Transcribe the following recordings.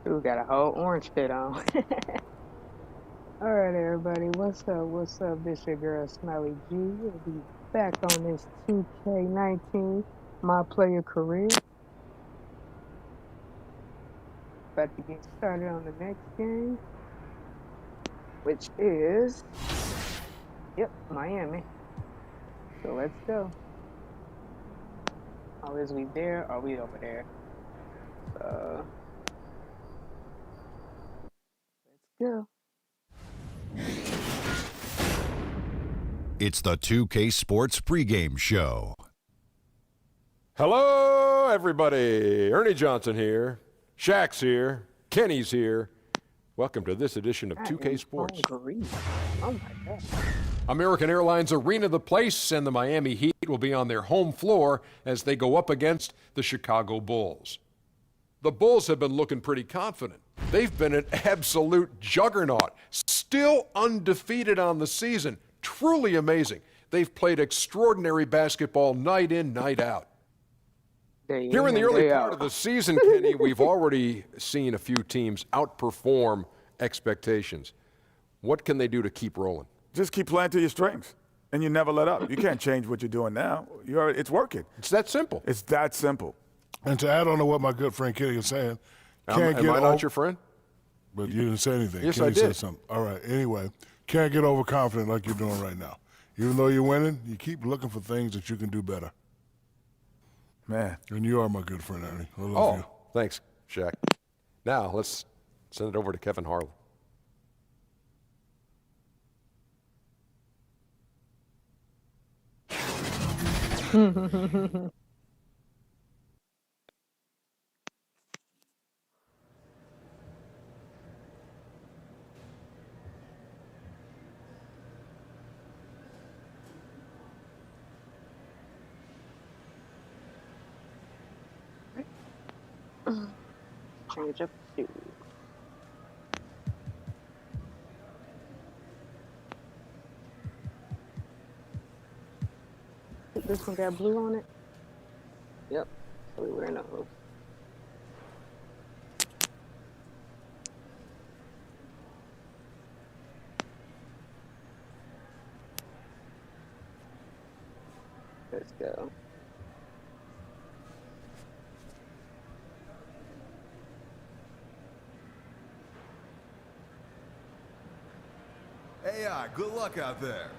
Ooh, got a whole orange fit on. All right, everybody. What's up? What's up? This your girl Smelly G. We'll be back on this 2K19 My Player Career. About to get started on the next game, which is Miami. So let's go. Oh, is we there? Or are we over there? So let's go. It's the 2K Sports pregame show. Hello, everybody. Ernie Johnson here. Shaq's here. Kenny's here. Welcome to this edition of 2K Sports. Oh my God. American Airlines Arena, the place, and the Miami Heat will be on their home floor as they go up against the Chicago Bulls. The Bulls have been looking pretty confident. They've been an absolute juggernaut, still undefeated on the season. Truly amazing. They've played extraordinary basketball night in, night out. Here in the early part of the season, Kenny, we've already seen a few teams outperform expectations. What can they do to keep rolling? Just keep playing to your strengths, and you never let up. You can't change what you're doing now. It's working. It's that simple. It's that simple. And to add on to what my good friend Kenny is saying, Am I not your friend? But you didn't say anything. Yes, Kenny I did. said something. All right. Anyway, can't get overconfident like you're doing right now. Even though you're winning, you keep looking for things that you can do better. Man. And you are my good friend, Ernie. I love you. Thanks, Shaq. Now, let's send it over to Kevin Harlan. Change up shoes. This one got blue on it? Yep. So we wearing those. Let's go. AI, good luck out there.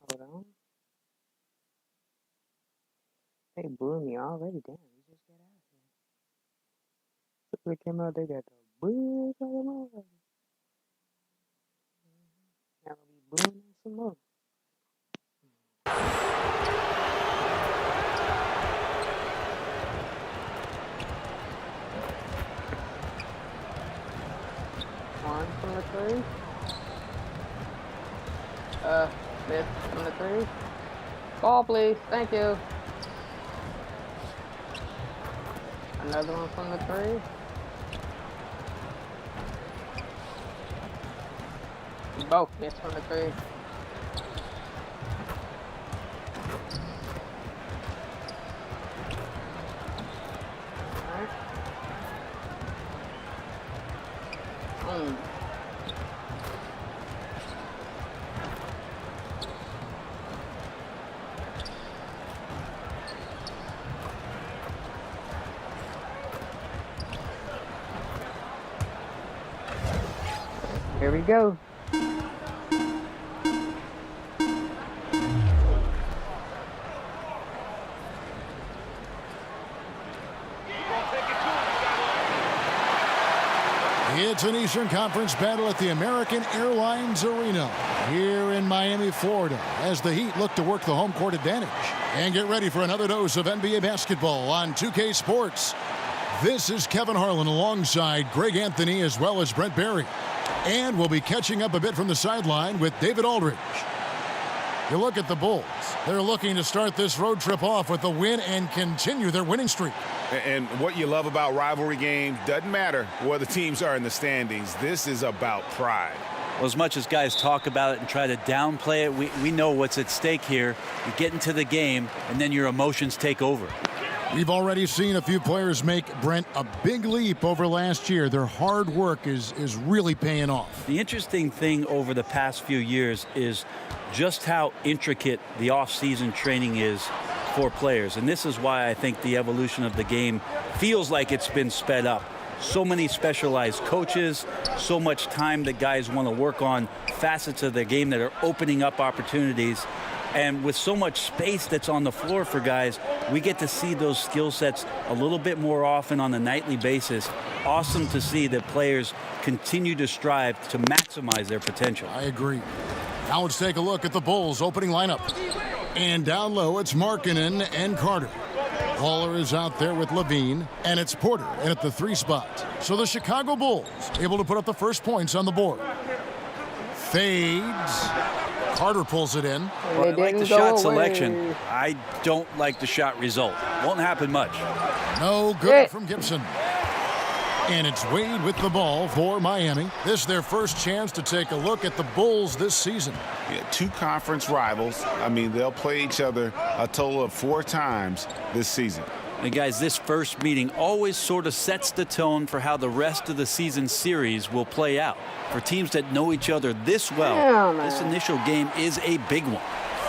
Hold on. They blew me already. Damn, we just got out here. Look, they came out, they got the blues on them already. Now we'll be bluing them some more. One from the three. Smith from the three. Ball, please. Thank you. Another one from the three. Both missed from the three. Alright. Here we go. It's an Eastern Conference battle at the American Airlines Arena here in Miami, Florida, as the Heat look to work the home court advantage and get ready for another dose of NBA basketball on 2K Sports. This is Kevin Harlan alongside Greg Anthony as well as Brent Barry. And we'll be catching up a bit from the sideline with David Aldridge. You look at the Bulls. They're looking to start this road trip off with a win and continue their winning streak. And what you love about rivalry games, doesn't matter where the teams are in the standings. This is about pride. Well, as much as guys talk about it and try to downplay it, we know what's at stake here. You get into the game, and then your emotions take over. We've already seen a few players make, Brent, a big leap over last year. Their hard work is really paying off. The interesting thing over the past few years is just how intricate the off-season training is for players. And this is why I think the evolution of the game feels like it's been sped up. So many specialized coaches, so much time that guys want to work on facets of their game that are opening up opportunities. And with so much space that's on the floor for guys, we get to see those skill sets a little bit more often on a nightly basis. Awesome to see that players continue to strive to maximize their potential. I agree. Now let's take a look at the Bulls' opening lineup. And down low, it's Markkanen and Carter. Waller is out there with Levine, and it's Porter in at the 3 spot. So the Chicago Bulls able to put up the first points on the board. Fades. Carter pulls it in. Well, I like the shot selection. I don't like the shot result. Won't happen much. No good from Gibson. And it's Wade with the ball for Miami. This is their first chance to take a look at the Bulls this season. Yeah, 2 conference rivals. I mean, they'll play each other a total of 4 times this season. And guys, this first meeting always sort of sets the tone for how the rest of the season series will play out. For teams that know each other this well, this initial game is a big one.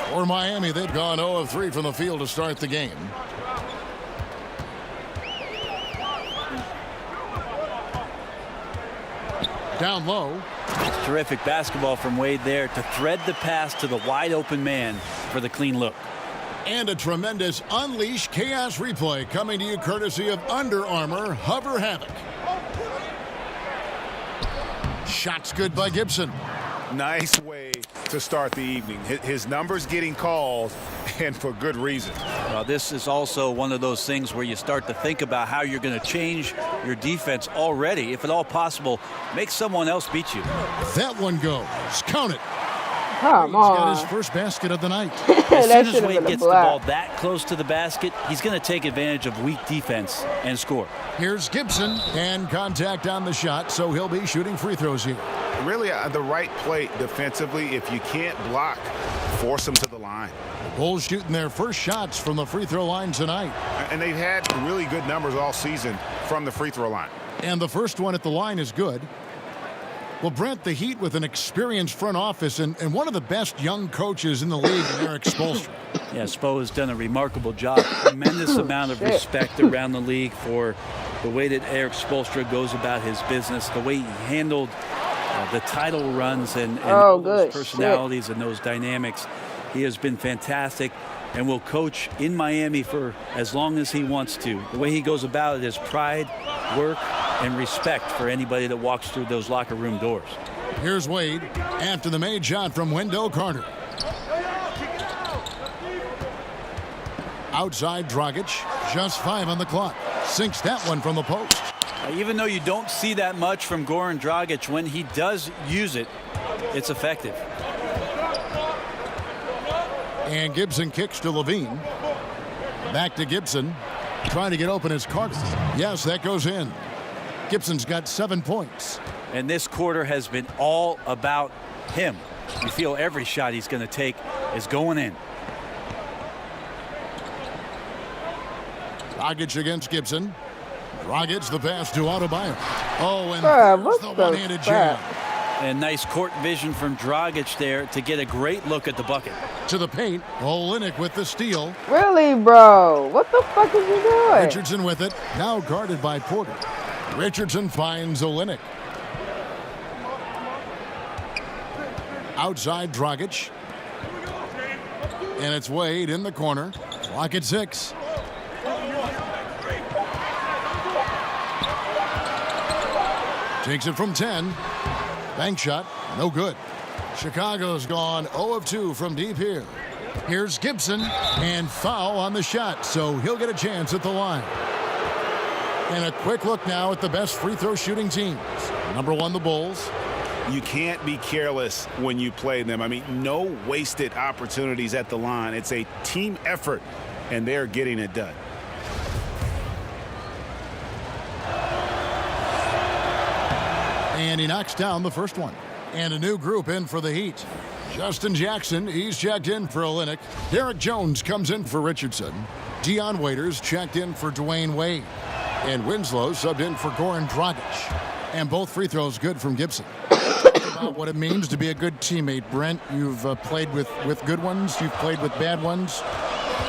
For Miami, they've gone 0 of 3 from the field to start the game. Down low. Terrific basketball from Wade there to thread the pass to the wide open man for the clean look. And a tremendous Unleash Chaos replay coming to you courtesy of Under Armour Hover Havoc. Shots good by Gibson. Nice way to start the evening. His numbers getting called, and for good reason. This is also one of those things where you start to think about how you're going to change your defense already. If at all possible, make someone else beat you. That one goes. Count it. Come on. He's got his first basket of the night. As soon as Wade gets the ball that close to the basket, he's going to take advantage of weak defense and score. Here's Gibson, and contact on the shot, so he'll be shooting free throws here. Really the right play defensively. If you can't block, force them to the line. Bulls shooting their first shots from the free throw line tonight. And they've had really good numbers all season from the free throw line. And the first one at the line is good. Well, Brent, the Heat with an experienced front office and one of the best young coaches in the league, Eric Spoelstra. Yeah, Spo has done a remarkable job. Tremendous amount of respect around the league for the way that Eric Spoelstra goes about his business, the way he handled the title runs and those personalities and those dynamics. He has been fantastic and will coach in Miami for as long as he wants to. The way he goes about it is pride, work, and respect for anybody that walks through those locker room doors. Here's Wade after the made shot from Wendell Carter. Outside Dragic, just 5 on the clock. Sinks that one from the post. Even though you don't see that much from Goran Dragic, when he does use it, it's effective. And Gibson kicks to Levine. Back to Gibson. Trying to get open as Carter. Yes, that goes in. Gibson's got 7 points. And this quarter has been all about him. You feel every shot he's going to take is going in. Dragic against Gibson. Dragic the pass to Adebayo. Oh, and What's the one-handed jam. And nice court vision from Dragic there to get a great look at the bucket. To the paint. Olynyk with the steal. Really, bro? What the fuck is he doing? Richardson with it. Now guarded by Porter. Richardson finds Olynyk. Outside Dragic. And it's Wade in the corner. Clock at 6. Takes it from 10. Bank shot, no good. Chicago's gone 0 of 2 from deep here. Here's Gibson, and foul on the shot, so he'll get a chance at the line. And a quick look now at the best free throw shooting teams. Number 1, the Bulls. You can't be careless when you play them. I mean, no wasted opportunities at the line. It's a team effort, and they're getting it done. And he knocks down the first one. And a new group in for the Heat. Justin Jackson, he's checked in for Olynyk. Derek Jones comes in for Richardson. Dion Waiters checked in for Dwayne Wade. And Winslow subbed in for Goran Dragic. And both free throws good from Gibson. About what it means to be a good teammate, Brent. You've played with good ones. You've played with bad ones.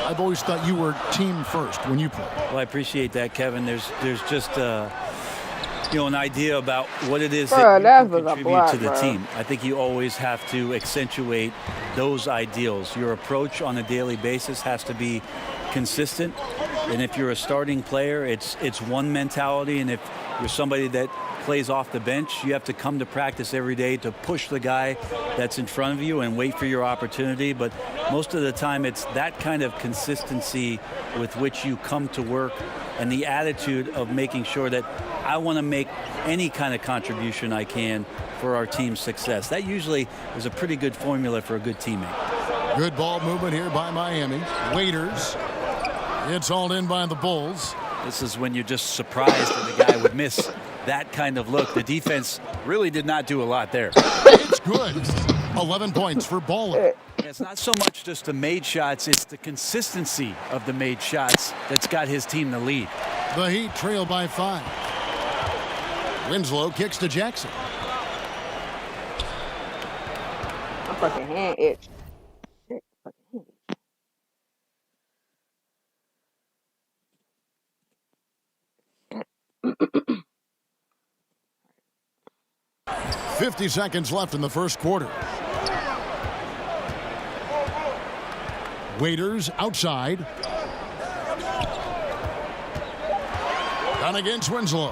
I've always thought you were team first when you play. Well, I appreciate that, Kevin. There's just an idea about what it is that you can contribute to the team. I think you always have to accentuate those ideals. Your approach on a daily basis has to be consistent. And if you're a starting player, it's one mentality. And if you're somebody that plays off the bench, you have to come to practice every day to push the guy that's in front of you and wait for your opportunity. But most of the time, it's that kind of consistency with which you come to work and the attitude of making sure that I want to make any kind of contribution I can for our team's success. That usually is a pretty good formula for a good teammate. Good ball movement here by Miami. Waiters. It's hauled in by the Bulls. This is when you're just surprised that the guy would miss that kind of look. The defense really did not do a lot there. It's good. 11 points for Ball. It's not so much just the made shots, it's the consistency of the made shots that's got his team the lead. The Heat trail by 5. Winslow kicks to Jackson. My fucking hand itch. Shit, fucking hand itch. 50 seconds left in the first quarter. Waiters outside. Down against Winslow.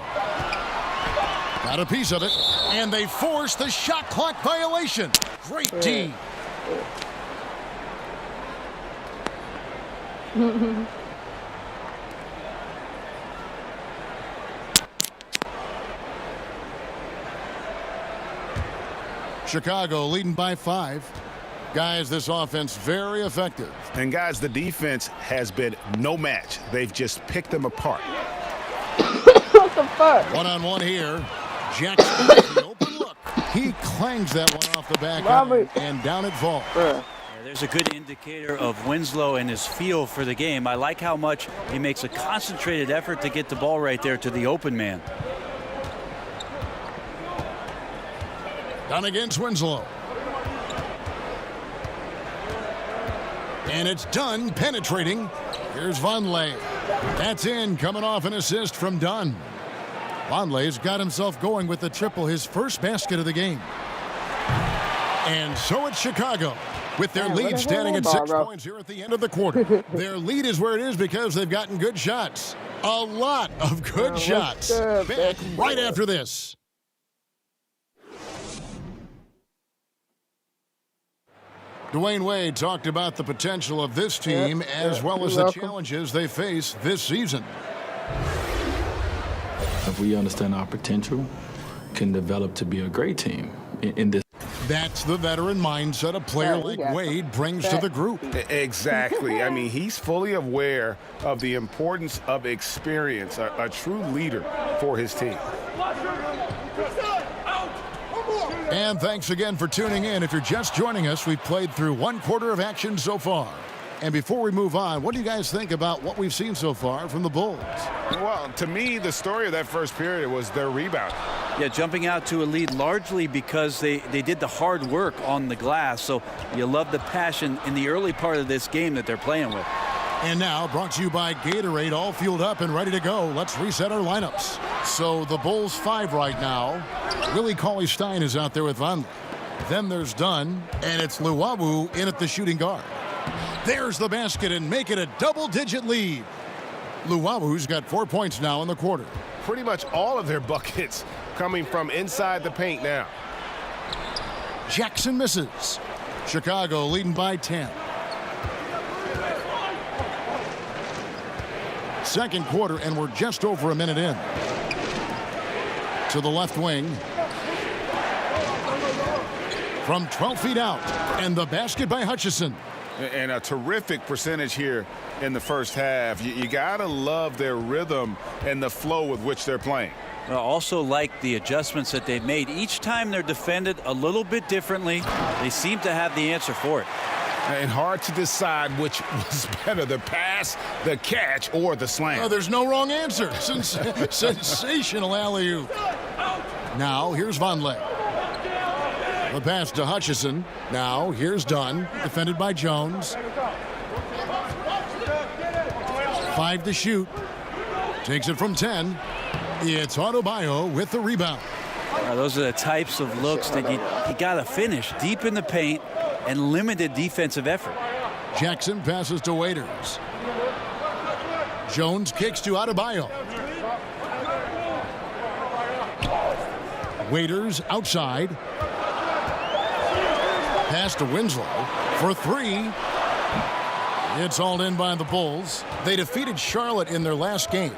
Got a piece of it. And they force the shot clock violation. Great D. Chicago leading by 5. Guys, this offense very effective. And guys, the defense has been no match. They've just picked them apart. What the fuck? One-on-one here. Jackson with the open look. He clangs that one off the back and down it falls. There's a good indicator of Winslow and his feel for the game. I like how much he makes a concentrated effort to get the ball right there to the open man. Down against Winslow. And it's Dunn penetrating. Here's Vonleh. That's in, coming off an assist from Dunn. Vonleh's got himself going with the triple, his first basket of the game. And so it's Chicago with their lead standing at 6 points here at the end of the quarter. Their lead is where it is because they've gotten good shots. A lot of good shots. Back right after this. Dwayne Wade talked about the potential of this team as well as the challenges they face this season. If we understand our potential, can develop to be a great team in this. That's the veteran mindset a player like Wade brings to the group. Exactly. I mean, he's fully aware of the importance of experience, a true leader for his team. And thanks again for tuning in. If you're just joining us, we've played through 1 quarter of action so far. And before we move on, what do you guys think about what we've seen so far from the Bulls? Well, to me, the story of that first period was their rebound. Yeah, jumping out to a lead largely because they did the hard work on the glass. So you love the passion in the early part of this game that they're playing with. And now, brought to you by Gatorade, all fueled up and ready to go. Let's reset our lineups. So the Bulls 5 right now. Willie Cauley-Stein is out there with Vonleh. Then there's Dunn, and it's Luwawu in at the shooting guard. There's the basket and make it a double-digit lead. Luwawu's got 4 points now in the quarter. Pretty much all of their buckets coming from inside the paint now. Jackson misses. Chicago leading by 10. Second quarter, and we're just over a minute in. To the left wing. from 12 feet out. And the basket by Hutchison. And a terrific percentage here in the first half. You got to love their rhythm and the flow with which they're playing. I also like the adjustments that they've made. Each time they're defended a little bit differently. They seem to have the answer for it. And hard to decide which was better, the pass, the catch, or the slam. Oh, there's no wrong answer. Sensational alley-oop. Now, here's Vonleh. The pass to Hutchison. Now, here's Dunn, defended by Jones. 5 to shoot. Takes it from 10. It's Adebayo with the rebound. Those are the types of looks that you got to finish deep in the paint and limited defensive effort. Jackson passes to Waiters. Jones kicks to Adebayo. Waiters outside. Pass to Winslow for 3. It's hauled in by the Bulls. They defeated Charlotte in their last game.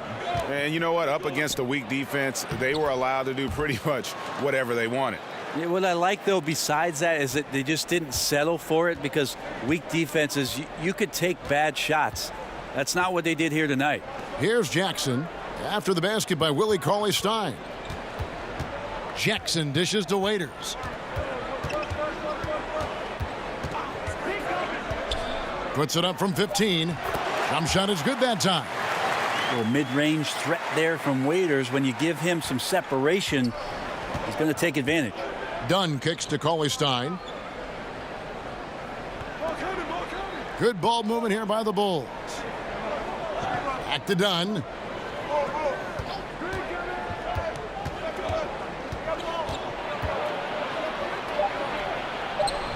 And you know what? Up against a weak defense, they were allowed to do pretty much whatever they wanted. Yeah, what I like, though, besides that, is that they just didn't settle for it, because weak defenses, you could take bad shots. That's not what they did here tonight. Here's Jackson after the basket by Willie Cauley-Stein. Jackson dishes to Waiters. Puts it up from 15. Jump shot is good that time. A little mid-range threat there from Waiters. When you give him some separation, he's going to take advantage. Dunn kicks to Cauley-Stein. Good ball movement here by the Bulls. Back to Dunn.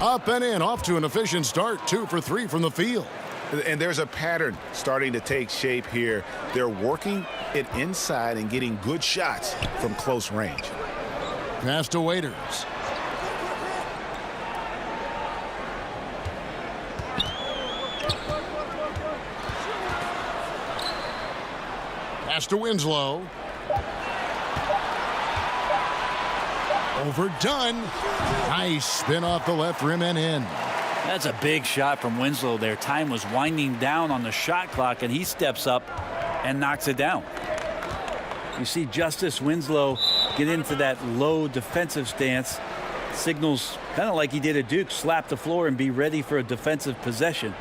Up and in, off to an efficient start. 2 for 3 from the field. And there's a pattern starting to take shape here. They're working it inside and getting good shots from close range. Pass to Waiters. Pass to Winslow. Overdone. Nice spin off the left rim and in. That's a big shot from Winslow there. Time was winding down on the shot clock, and he steps up and knocks it down. You see Justice Winslow get into that low defensive stance. Signals kind of like he did at Duke, slap the floor and be ready for a defensive possession.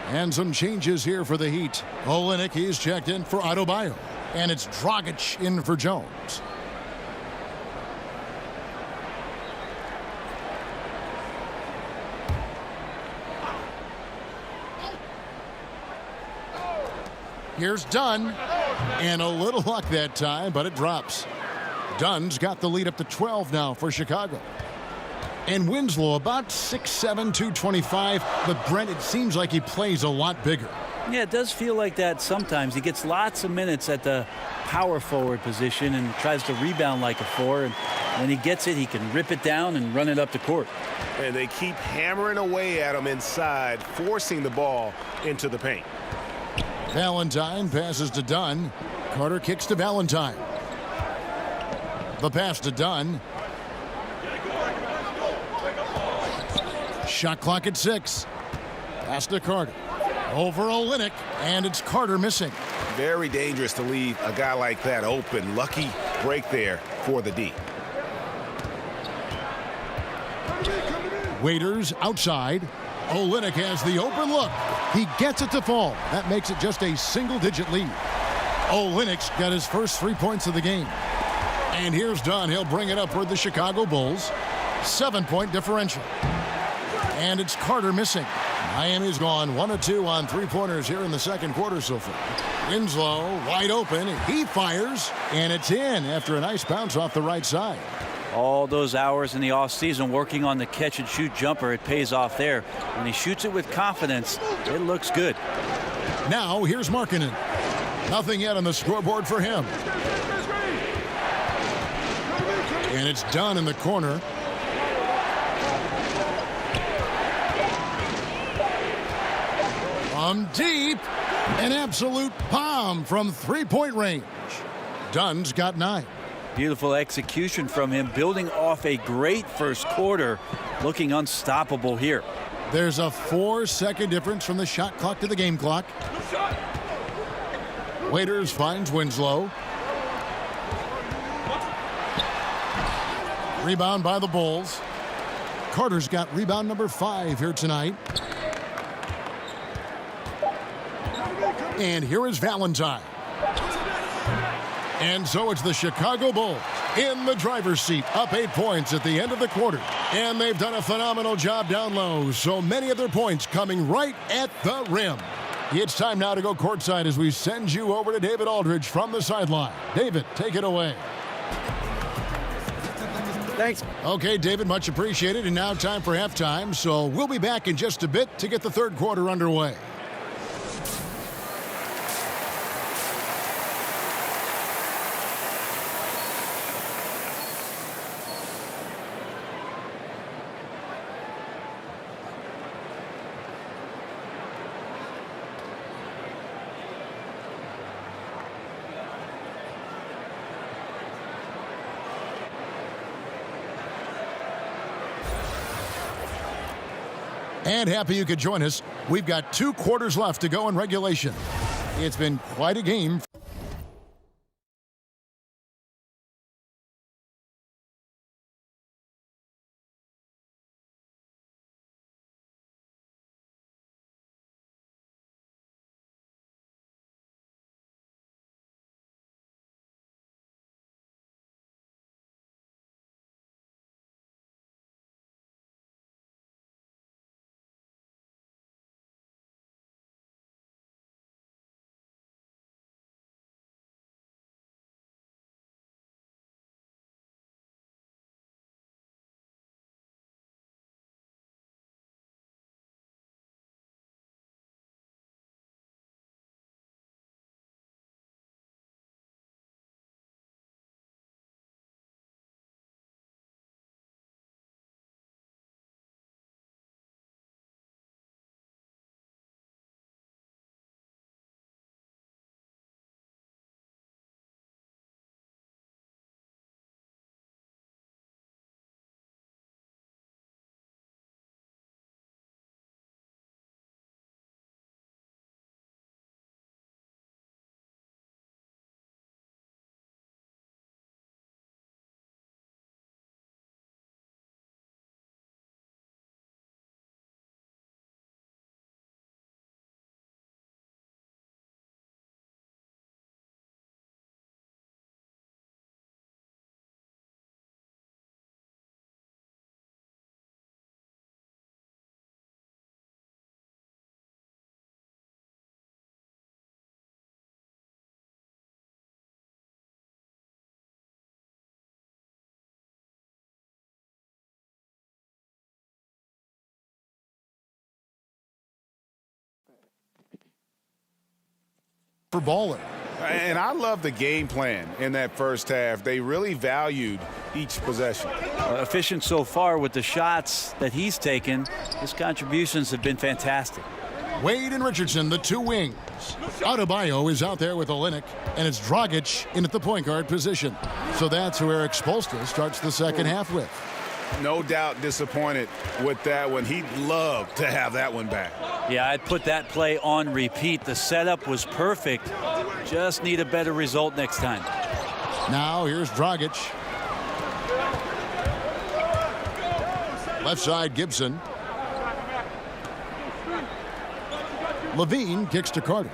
And some changes here for the Heat. Olynyk, he's checked in for Adebayo. And it's Dragic in for Jones. Here's Dunn, and a little luck that time, but it drops. Dunn's got the lead up to 12 now for Chicago. And Winslow about 6'7", 225, but Brent, it seems like he plays a lot bigger. Yeah, it does feel like that sometimes. He gets lots of minutes at the power forward position and tries to rebound like a 4. And when he gets it, he can rip it down and run it up the court. And they keep hammering away at him inside, forcing the ball into the paint. Valentine passes to Dunn. Carter kicks to Valentine. The pass to Dunn. Shot clock at 6. Pass to Carter. Over Olynyk, and it's Carter missing. Very dangerous to leave a guy like that open. Lucky break there for the D. Waiters outside. Olynyk has the open look. He gets it to fall. That makes it just a single-digit lead. Olynyk's got his first 3 points of the game. And here's Dunn. He'll bring it up for the Chicago Bulls. 7-point differential. And it's Carter missing. Miami's gone 1 of 2 on three-pointers here in the second quarter so far. Winslow wide open. He fires, and it's in after a nice bounce off the right side. All those hours in the offseason working on the catch-and-shoot jumper, it pays off there. When he shoots it with confidence, it looks good. Now here's Markkanen. Nothing yet on the scoreboard for him. And it's Dunn in the corner. From deep, an absolute bomb from three-point range. Dunn's got 9. Beautiful execution from him, building off a great first quarter, looking unstoppable here. There's a 4-second difference from the shot clock to the game clock. Waiters finds Winslow. Rebound by the Bulls. Carter's got rebound number 5 here tonight. And here is Valentine. And so it's the Chicago Bulls in the driver's seat, up 8 points at the end of the quarter. And they've done a phenomenal job down low, so many of their points coming right at the rim. It's time now to go courtside as we send you over to David Aldridge from the sideline. David, take it away. Thanks. Okay, David, much appreciated. And now time for halftime, so we'll be back in just a bit to get the third quarter underway. And happy you could join us. We've got 2 quarters left to go in regulation. It's been quite a game. For Baller. And I love the game plan in that first half. They really valued each possession. Efficient so far with the shots that he's taken. His contributions have been fantastic. Wade and Richardson, the 2 wings. Adebayo is out there with Olynyk, and it's Dragic in at the point guard position. So that's who Eric Spoelstra starts the second half with. No doubt disappointed with that one. He'd love to have that one back. Yeah, I'd put that play on repeat. The setup was perfect. Just need a better result next time. Now here's Dragic. Left side, Gibson. Levine kicks to Carter.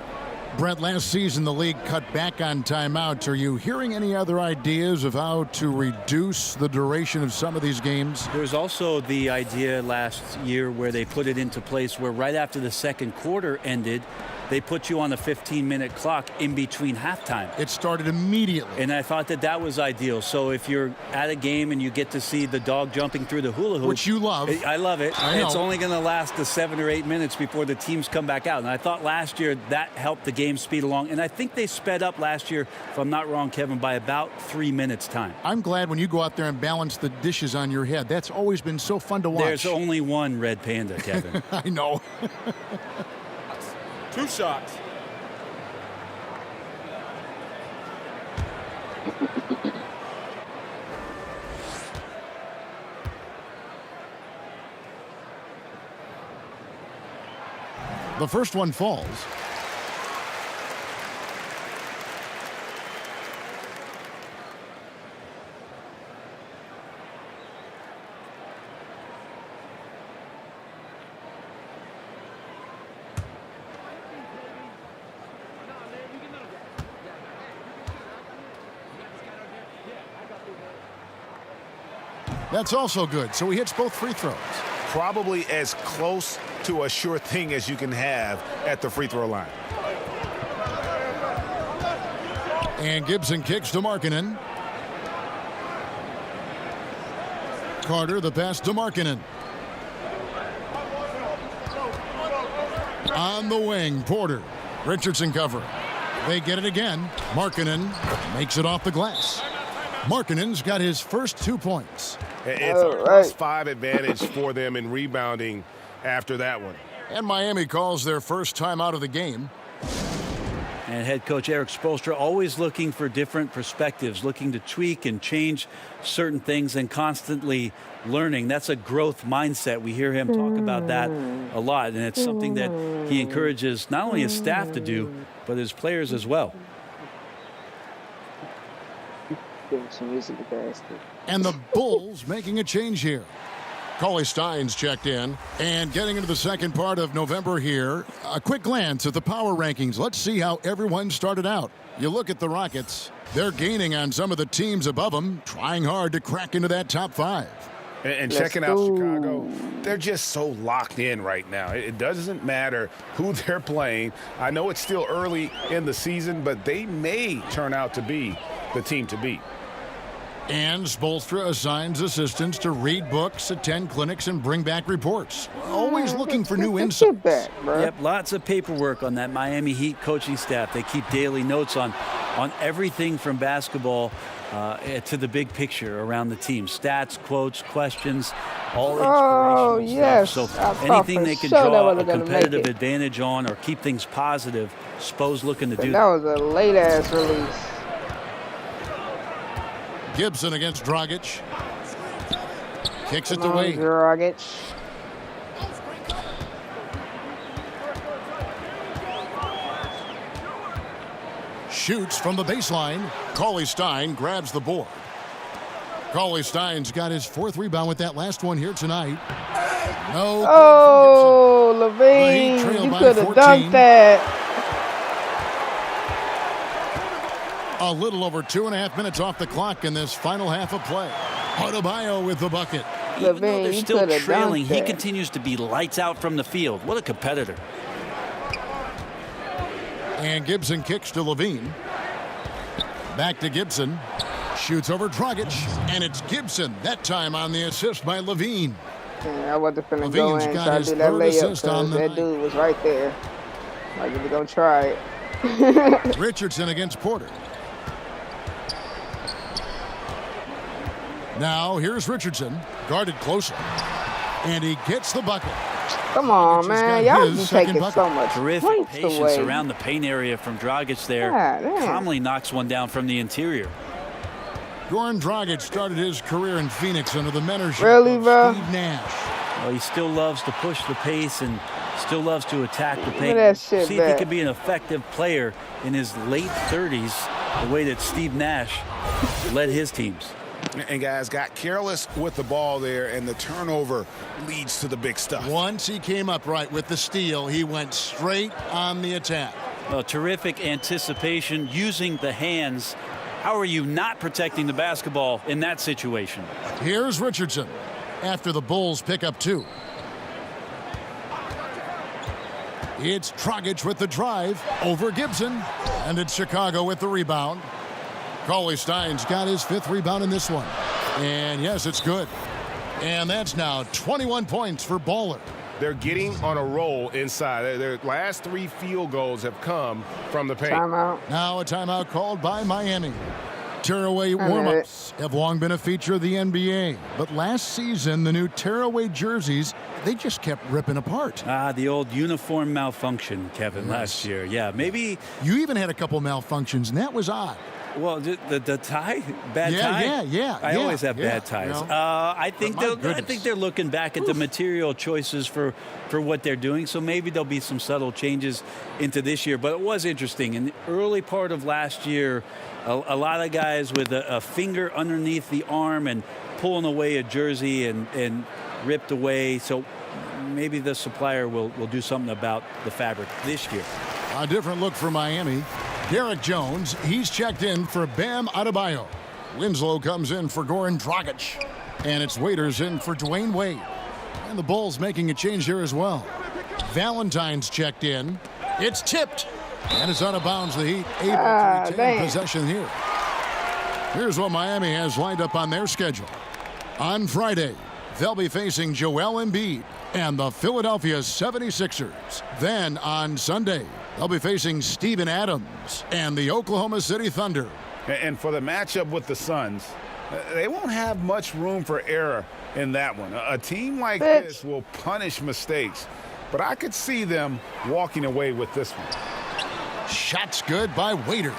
Brett, last season the league cut back on timeouts. Are you hearing any other ideas of how to reduce the duration of some of these games? There was also the idea last year where they put it into place where right after the second quarter ended, they put you on a 15-minute clock in between halftime. It started immediately. And I thought that that was ideal. So if you're at a game and you get to see the dog jumping through the hula hoop. Which you love. I love it. I know. It's only going to last the 7 or 8 minutes before the teams come back out. And I thought last year that helped the game speed along. And I think they sped up last year, if I'm not wrong, Kevin, by about 3 minutes time. I'm glad when you go out there and balance the dishes on your head. That's always been so fun to watch. There's only one red panda, Kevin. I know. 2 shots. The first one falls. That's also good, so he hits both free throws. Probably as close to a sure thing as you can have at the free throw line. And Gibson kicks to Markkanen. Carter, the pass to Markkanen. On the wing, Porter. Richardson cover. They get it again. Markkanen makes it off the glass. Markkanen's got his first 2 points. It's a +5 advantage for them in rebounding after that one. And Miami calls their first time out of the game. And head coach Eric Spoelstra always looking for different perspectives, looking to tweak and change certain things and constantly learning. That's a growth mindset. We hear him talk about that a lot, and it's something that he encourages not only his staff to do, but his players as well. And the Bulls making a change here. Cauley-Stein's checked in. And getting into the second part of November here, a quick glance at the power rankings. Let's see how everyone started out. You look at the Rockets. They're gaining on some of the teams above them, trying hard to crack into that top 5. And checking out Chicago, they're just so locked in right now. It doesn't matter who they're playing. I know it's still early in the season, but they may turn out to be the team to beat. And Spoelstra assigns assistants to read books, attend clinics, and bring back reports. Always looking for new insights. Yep, lots of paperwork on that Miami Heat coaching staff. They keep daily notes on everything from basketball to the big picture around the team. Stats, quotes, questions, all inspirational stuff. So anything they can draw a competitive advantage on or keep things positive, Spo's looking to do that. That was a late-ass release. Gibson against Dragic. Kicks it to Wade. Dragic. Shoots from the baseline. Cauley-Stein grabs the board. Cauley-Stein's got his 4th rebound with that last one here tonight. No. Oh, LaVine, you could have dunked that. A little over 2.5 minutes off the clock in this final half of play. Adebayo with the bucket. Even though they're still trailing, he continues to be lights out from the field. What a competitor. And Gibson kicks to LaVine. Back to Gibson. Shoots over Dragic. And it's Gibson, that time on the assist by LaVine. Yeah, I wasn't finna go in and try to do that layup because that dude was right there. Like, if you're going to try it. Richardson against Porter. Now, here's Richardson, guarded closer. And he gets the bucket. Come on, man. Y'all just taking so much terrific patience away. Around the paint area from Dragic there. Calmly knocks one down from the interior. Goran Dragic started his career in Phoenix under the mentorship of Steve Nash. Well, he still loves to push the pace and still loves to attack the paint. See if he can be an effective player in his late 30s, the way that Steve Nash led his teams. And guys got careless with the ball there, and the turnover leads to the big stuff. Once he came up right with the steal, he went straight on the attack. Well, terrific anticipation, using the hands. How are you not protecting the basketball in that situation? Here's Richardson after the Bulls pick up 2. It's Dragic with the drive over Gibson, and it's Chicago with the rebound. Cauley-Stein's got his 5th rebound in this one. And yes, it's good. And that's now 21 points for Baller. They're getting on a roll inside. Their last 3 field goals have come from the paint. Timeout. Now a timeout called by Miami. Tearaway warm-ups have long been a feature of the NBA. But last season, the new tearaway jerseys, they just kept ripping apart. The old uniform malfunction, Kevin, last year. Yeah, maybe. You even had a couple malfunctions, and that was odd. Well, the tie, bad tie. Yeah. I always have bad ties. You know, I think goodness. they're looking back at the material choices for what they're doing. So maybe there'll be some subtle changes into this year. But it was interesting in the early part of last year. A lot of guys with a finger underneath the arm and pulling away a jersey and ripped away. So maybe the supplier will do something about the fabric this year. A different look for Miami. Derek Jones, he's checked in for Bam Adebayo. Winslow comes in for Goran Dragic. And it's Waiters in for Dwayne Wade. And the Bulls making a change here as well. Valentine's checked in. It's tipped. And it's out of bounds. The Heat able to retain possession here. Here's what Miami has lined up on their schedule. On Friday, they'll be facing Joel Embiid and the Philadelphia 76ers. Then on Sunday, they'll be facing Steven Adams and the Oklahoma City Thunder. And for the matchup with the Suns, they won't have much room for error in that one. A team like this will punish mistakes, but I could see them walking away with this one. Shots good by Waiters.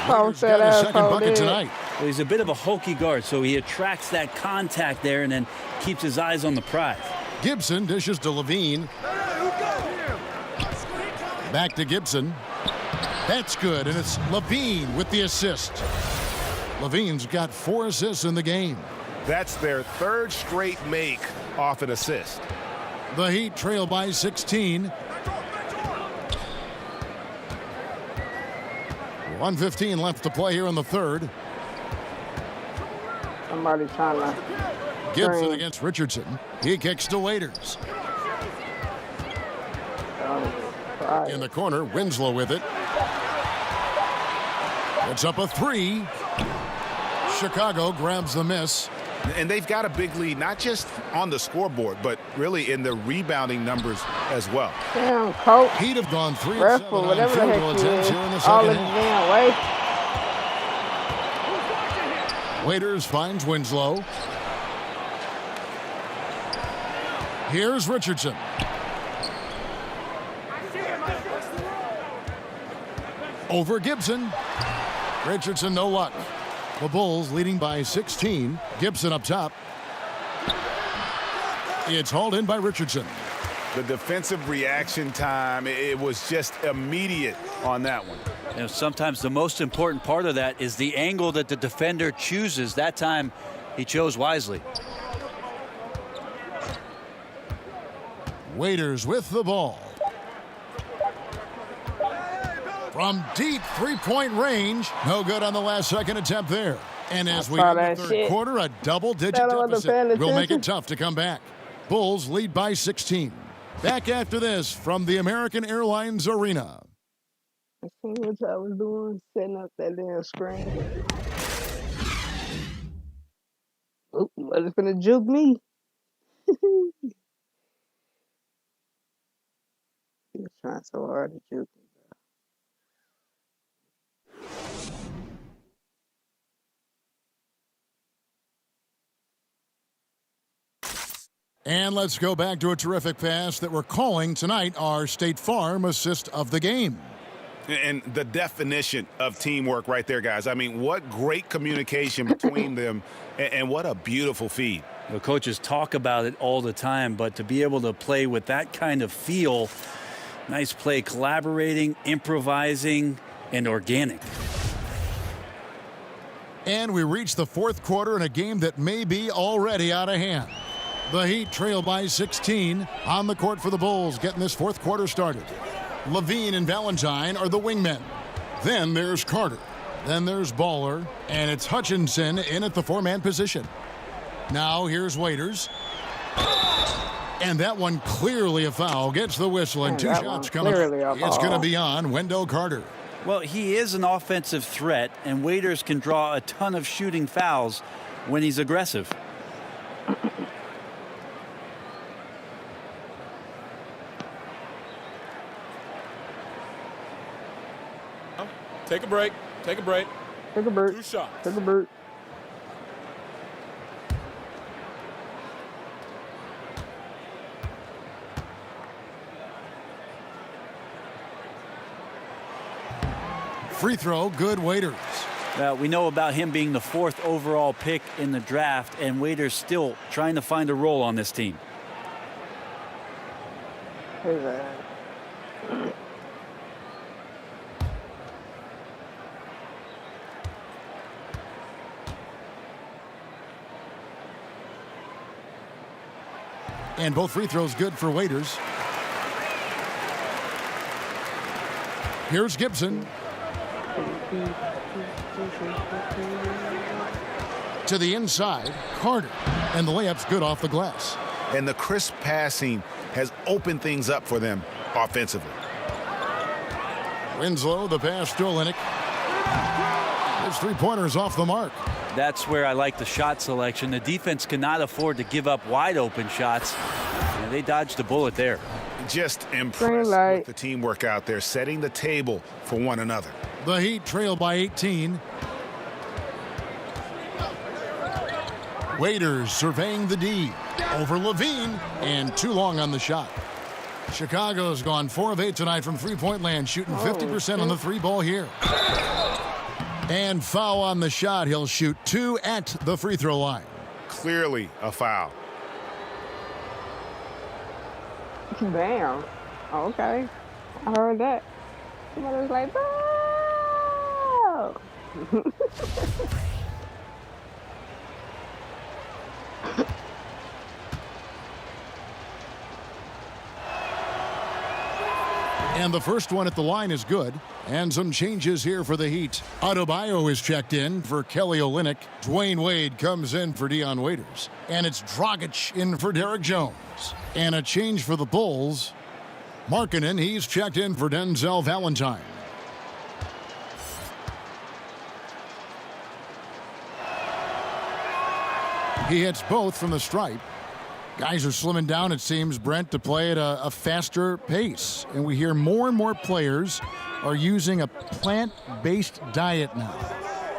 Waiters got his second bucket tonight. Well, he's a bit of a hokey guard, so he attracts that contact there and then keeps his eyes on the prize. Gibson dishes to Levine. Back to Gibson. That's good, and it's Levine with the assist. Levine's got 4 assists in the game. That's their third straight make off an assist. The Heat trail by 16. 1:15 left to play here in the third. Somebody trying to. Gibson against Richardson. He kicks to Waiters. In the corner, Winslow with it. It's up a 3. Chicago grabs the miss. And they've got a big lead, not just on the scoreboard, but really in the rebounding numbers as well. Damn, coach. Heat have gone 3 of Ref 7 or on whatever the field heck goal he attempts is. here in the All second in the half. damn way. Waiters finds Winslow. Here's Richardson. Over Gibson. Richardson, no luck. The Bulls leading by 16. Gibson up top. It's hauled in by Richardson. The defensive reaction time, it was just immediate on that one. You know, sometimes the most important part of that is the angle that the defender chooses. That time, he chose wisely. Waiters with the ball. From deep three-point range. No good on the last second attempt there. And as we saw end the that third shit. quarter, a double-digit That wasn't paying deficit will make it attention. tough to come back. Bulls lead by 16. Back after this from the American Airlines Arena. I seen what y'all was doing, setting up that damn screen. Oop, was it finna juke me? He was trying so hard to juke me. And let's go back to a terrific pass that we're calling tonight our State Farm assist of the game. And the definition of teamwork right there, guys. I mean, what great communication between them, and what a beautiful feed. The coaches talk about it all the time, but to be able to play with that kind of feel, nice play, collaborating, improvising, and organic. And we reach the fourth quarter in a game that may be already out of hand. The Heat trail by 16 on the court for the Bulls, getting this fourth quarter started. Levine and Valentine are the wingmen. Then there's Carter. Then there's Baller. And it's Hutchinson in at the 4-man position. Now here's Waiters. And that one clearly a foul. Gets the whistle and 2 shots coming. It's going to be on Wendell Carter. Well, he is an offensive threat, and Waiters can draw a ton of shooting fouls when he's aggressive. Take a break. Take a break. Take a break. 2 shots. Take a break. Free throw, good. Waiters. We know about him being the 4th overall pick in the draft, and Waiters still trying to find a role on this team. His ass. And both free throws good for Waiters. Here's Gibson. To the inside, Carter. And the layup's good off the glass. And the crisp passing has opened things up for them offensively. Winslow, the pass to Olynyk. His three-pointers off the mark. That's where I like the shot selection. The defense cannot afford to give up wide open shots. And they dodged a bullet there. Just impressed with the teamwork out there, setting the table for one another. The Heat trail by 18. Waiters surveying the D. Over Levine, and too long on the shot. Chicago's gone 4 of 8 tonight from three-point land, shooting 50% on the three ball here. And foul on the shot. He'll shoot 2 at the free throw line. Clearly a foul. Damn. Okay. I heard that. Somebody was like, "Boo!" And the first one at the line is good. And some changes here for the Heat. Adebayo is checked in for Kelly Olynyk. Dwayne Wade comes in for Dion Waiters. And it's Dragic in for Derek Jones. And a change for the Bulls. Markkanen, he's checked in for Denzel Valentine. He hits both from the stripe. Guys are slimming down, it seems, Brent, to play at a faster pace. And we hear more and more players are using a plant-based diet now.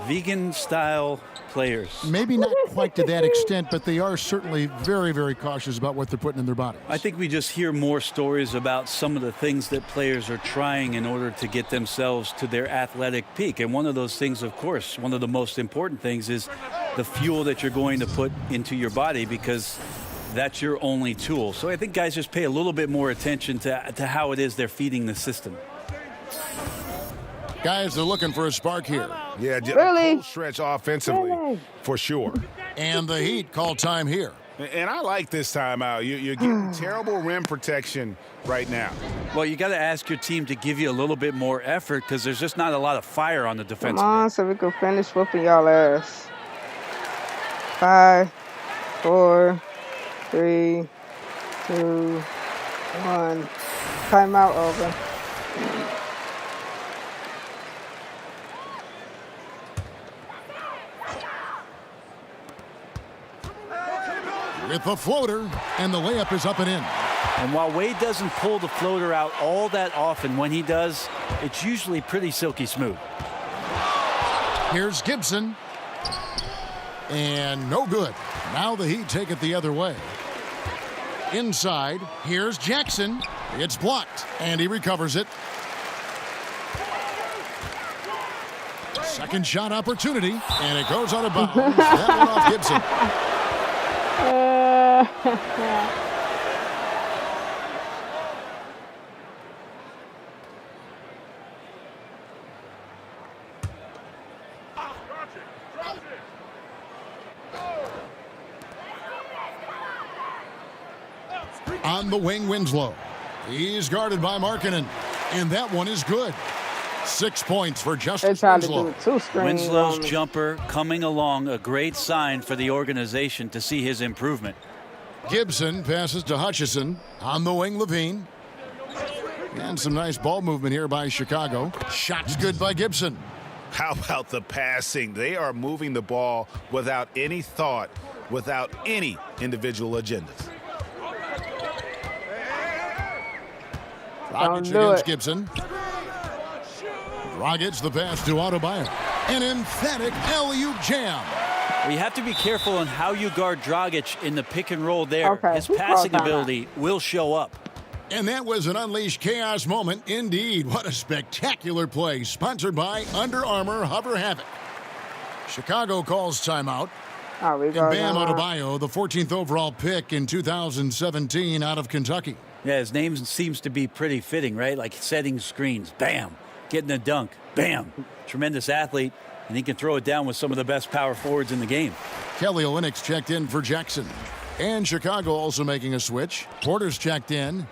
Vegan-style players. Maybe not quite to that extent, but they are certainly very, very cautious about what they're putting in their bodies. I think we just hear more stories about some of the things that players are trying in order to get themselves to their athletic peak. And one of those things, of course, one of the most important things is the fuel that you're going to put into your body, because that's your only tool. So I think guys just pay a little bit more attention to how it is they're feeding the system. Guys are looking for a spark here. Yeah, just Really? a full stretch offensively, for sure. And the Heat call time here. And I like this timeout. You're getting terrible rim protection right now. Well, you got to ask your team to give you a little bit more effort, because there's just not a lot of fire on the defensive Come on, end. so we can finish whooping y'all ass. 5, 4, 3, 2, 1. Timeout over. With the floater, and the layup is up and in. And while Wade doesn't pull the floater out all that often, when he does, it's usually pretty silky smooth. Here's Gibson. And no good. Now the Heat take it the other way. Inside, here's Jackson. It's blocked, and he recovers it. Second shot opportunity, and it goes out of bounds. That one off Gibson. On the wing, Winslow. He's guarded by Markkanen, and that one is good. 6 points for They Justice tried to Winslow. do it two screens. Winslow's jumper coming along, a great sign for the organization to see his improvement. Gibson passes to Hutchison. On the wing, Levine. And some nice ball movement here by Chicago. Shots good by Gibson. How about the passing? They are moving the ball without any thought, without any individual agendas. Dragic do against it. Gibson. Dragic the pass to Adebayo. An emphatic alley-oop jam. Well, you have to be careful on how you guard Dragic in the pick and roll there. Okay, His who passing called timeout? ability will show up. And that was an unleashed chaos moment indeed. What a spectacular play, sponsored by Under Armour Hover Havoc. Chicago calls timeout. Oh, we And go Bam down. Adebayo, the 14th overall pick in 2017 out of Kentucky. Yeah, his name seems to be pretty fitting, right? Like setting screens, bam, getting a dunk, bam. Tremendous athlete, and he can throw it down with some of the best power forwards in the game. Kelly Olynyk checked in for Jackson. And Chicago also making a switch. Porter's checked in.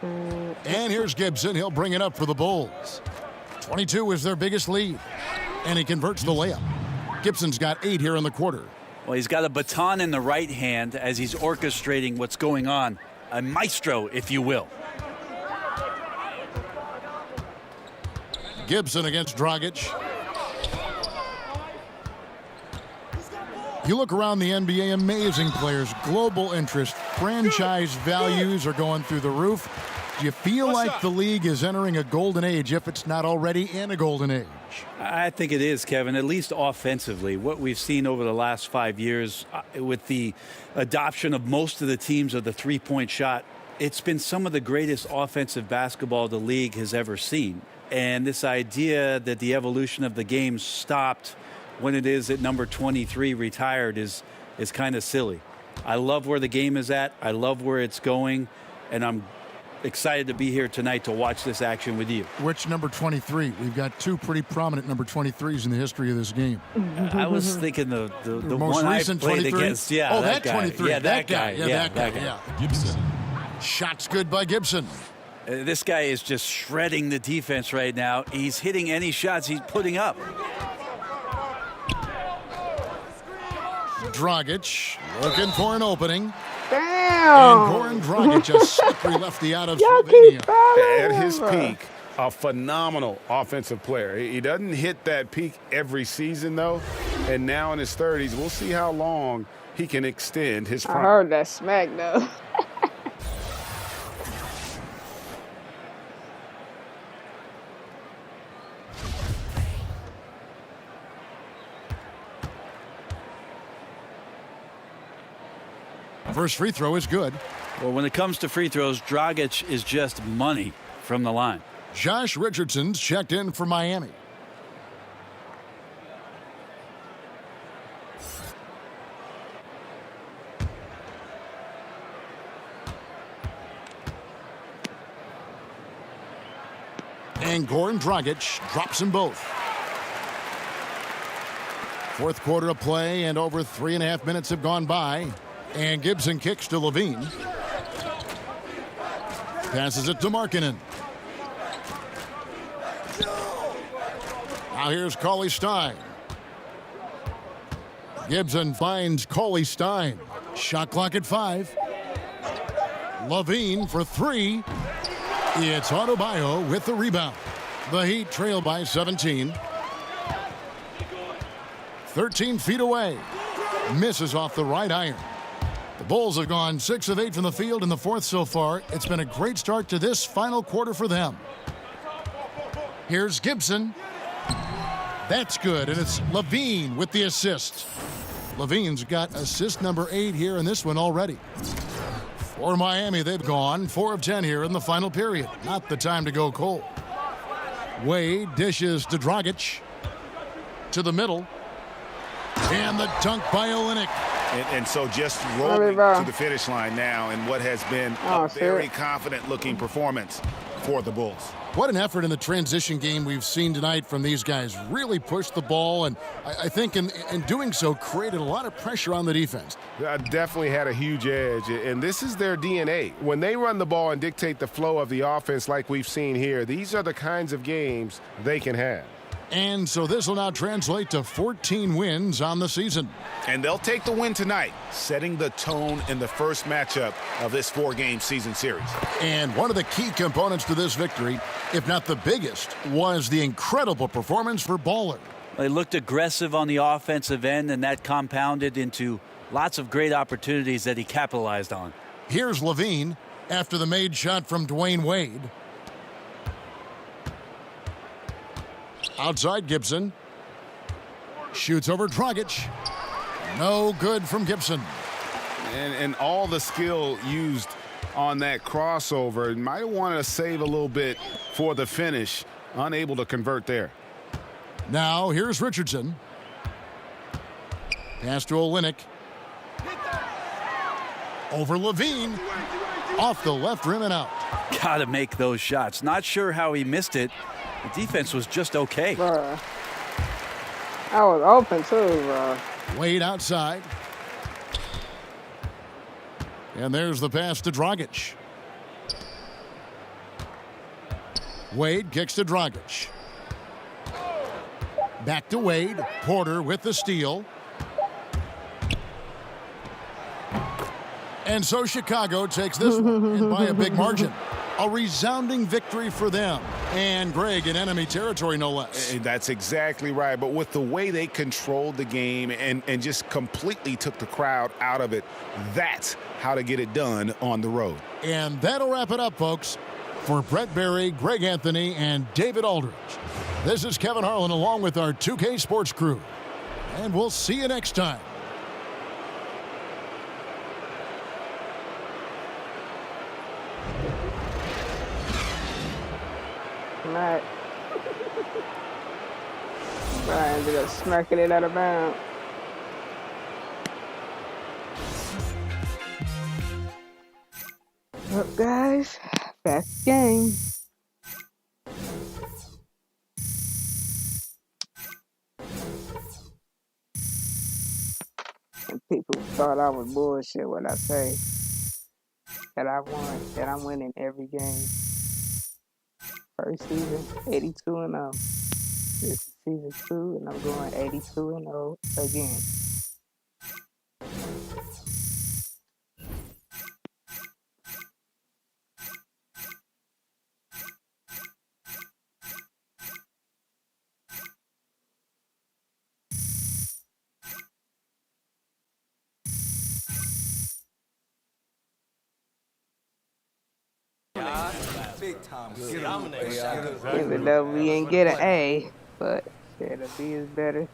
And here's Gibson. He'll bring it up for the Bulls. 22 is their biggest lead. And he converts the layup. Gibson's got 8 here in the quarter. Well, he's got a baton in the right hand as he's orchestrating what's going on. A maestro, if you will. Gibson against Dragic. You look around the NBA, amazing players, global interest, franchise values are going through the roof. Do you feel like the league is entering a golden age if it's not already in a golden age? I think it is, Kevin, at least offensively. What we've seen over the last 5 years with the adoption of most of the teams of the three-point shot, it's been some of the greatest offensive basketball the league has ever seen. And this idea that the evolution of the game stopped when it is at number 23 retired is kind of silly. I love where the game is at. I love where it's going. And I'm excited to be here tonight to watch this action with you. Which number 23? We've got 2 pretty prominent number 23s in the history of this game. I was thinking the most one I recent played 23? against. Yeah, oh, that that guy. 23. Yeah, that guy. Yeah, that guy. Yeah. Gibson. Shots good by Gibson. This guy is just shredding the defense right now. He's hitting any shots he's putting up. Dragic looking for an opening. Damn. And Goran Dragic, a slippery lefty out of Y'all Slovenia. keep fouling At his him. peak, a phenomenal offensive player. He doesn't hit that peak every season, though. And now in his 30s, we'll see how long he can extend his I prime. heard that smack though. First free throw is good. Well, when it comes to free throws, Dragic is just money from the line. Josh Richardson's checked in for Miami. And Goran Dragic drops them both. Fourth quarter of play, and over 3.5 minutes have gone by. And Gibson kicks to Levine. Passes it to Markkanen. Now here's Cauley Stein. Gibson finds Cauley Stein. Shot clock at 5. Levine for 3. It's Adebayo with the rebound. The Heat trail by 17. 13 feet away. Misses off the right iron. The Bulls have gone 6 of 8 from the field in the fourth so far. It's been a great start to this final quarter for them. Here's Gibson. That's good, and it's Levine with the assist. Levine's got assist number 8 here in this one already. For Miami, they've gone 4 of 10 here in the final period. Not the time to go cold. Wade dishes to Dragic. To the middle. And the dunk by Olynyk. And so just rolling to the finish line now in what has been a very confident-looking performance for the Bulls. What an effort in the transition game we've seen tonight from these guys. Really pushed the ball, and I think in doing so created a lot of pressure on the defense. Definitely had a huge edge, and this is their DNA. When they run the ball and dictate the flow of the offense like we've seen here, these are the kinds of games they can have. And so this will now translate to 14 wins on the season. And they'll take the win tonight, setting the tone in the first matchup of this 4-game season series. And one of the key components to this victory, if not the biggest, was the incredible performance for Baller. They looked aggressive on the offensive end, and that compounded into lots of great opportunities that he capitalized on. Here's Levine after the made shot from Dwayne Wade. Outside Gibson. Shoots over Dragic. No good from Gibson. And all the skill used on that crossover. Might want to save a little bit for the finish. Unable to convert there. Now here's Richardson. Pass to Olynyk. Over Levine. Off the left rim and out. Got to make those shots. Not sure how he missed it. The defense was just okay. Bruh. I was open too, bro. Wade outside. And there's the pass to Dragic. Wade kicks to Dragic. Back to Wade. Porter with the steal. And so Chicago takes this one and by a big margin. A resounding victory for them. And Greg in enemy territory, no less. That's exactly right. But with the way they controlled the game and just completely took the crowd out of it, that's how to get it done on the road. And that'll wrap it up, folks. For Brett Berry, Greg Anthony, and David Aldridge, this is Kevin Harlan along with our 2K Sports crew. And we'll see you next time. Right. But I ended up smacking it out of bounds. Up, guys. Back game. And people thought I was bullshit when I say that I won, that I'm winning every game. First season, 82-0. This is season 2, and I'm going 82-0 again. Big time. Even though we didn't get an A, but shit, a B is better.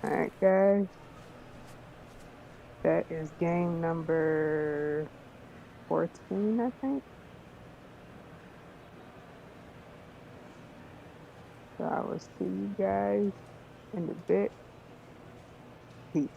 Alright, guys. That is game number 14, I think. So I will see you guys in a bit. Peace.